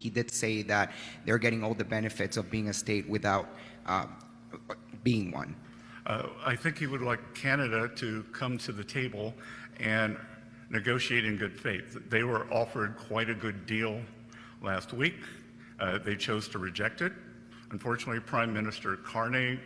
He did say that they're getting all the benefits of being a state without being one. I think he would like Canada to come to the table and negotiate in good faith. They were offered quite a good deal last week. They chose to reject it. Unfortunately, Prime Minister Carney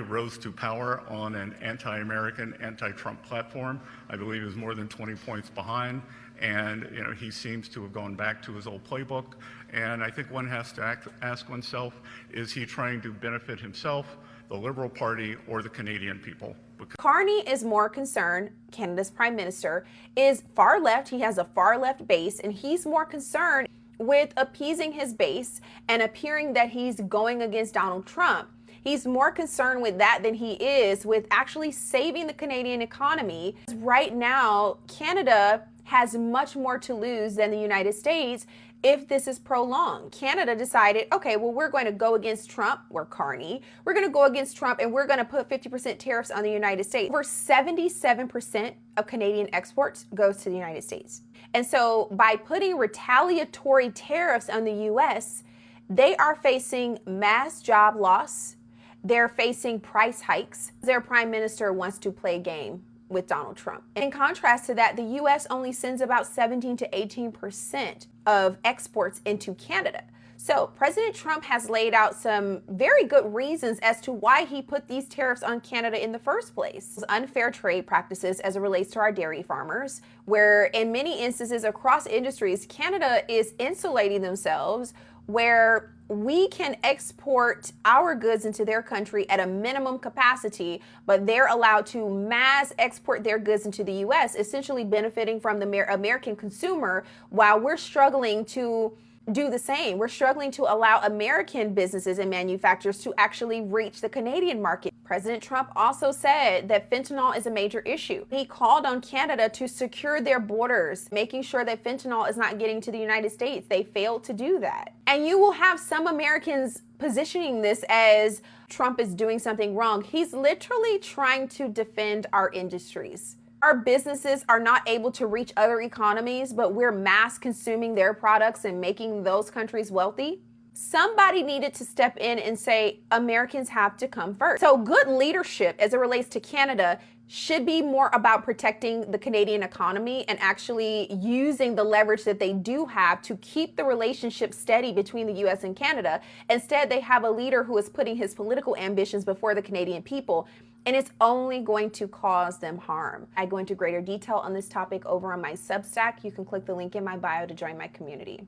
rose to power on an anti-American, anti-Trump platform. I believe he was more than 20 points behind, and he seems to have gone back to his old playbook. And I think one has to ask oneself, is he trying to benefit himself, the Liberal Party, or the Canadian people? Carney is more concerned, Canada's Prime Minister, is far left. He has a far left base, and he's more concerned with appeasing his base and appearing that he's going against Donald Trump. He's more concerned with that than he is with actually saving the Canadian economy. Right now, Canada has much more to lose than the United States if this is prolonged. Canada decided, okay, well, we're going to go against Trump. We're Carney. We're going to go against Trump, and we're going to put 50% tariffs on the United States. Over 77% of Canadian exports goes to the United States. And so by putting retaliatory tariffs on the U.S., they are facing mass job loss. They're facing price hikes. Their prime minister wants to play a game with Donald Trump. In contrast to that, the U.S. only sends about 17 to 18% of exports into Canada. So President Trump has laid out some very good reasons as to why he put these tariffs on Canada in the first place. Unfair trade practices as it relates to our dairy farmers, where in many instances across industries, Canada is insulating themselves where we can export our goods into their country at a minimum capacity, but they're allowed to mass export their goods into the U.S., essentially benefiting from the American consumer while we're struggling to do the same. We're struggling to allow American businesses and manufacturers to actually reach the Canadian market. President Trump also said that fentanyl is a major issue. He called on Canada to secure their borders, making sure that fentanyl is not getting to the United States. They failed to do that. And you will have some Americans positioning this as Trump is doing something wrong. He's literally trying to defend our industries. Our businesses are not able to reach other economies, but we're mass consuming their products and making those countries wealthy. Somebody needed to step in and say, Americans have to come first. So good leadership as it relates to Canada should be more about protecting the Canadian economy and actually using the leverage that they do have to keep the relationship steady between the U.S. and Canada. Instead, they have a leader who is putting his political ambitions before the Canadian people, and it's only going to cause them harm. I go into greater detail on this topic over on my Substack. You can click the link in my bio to join my community.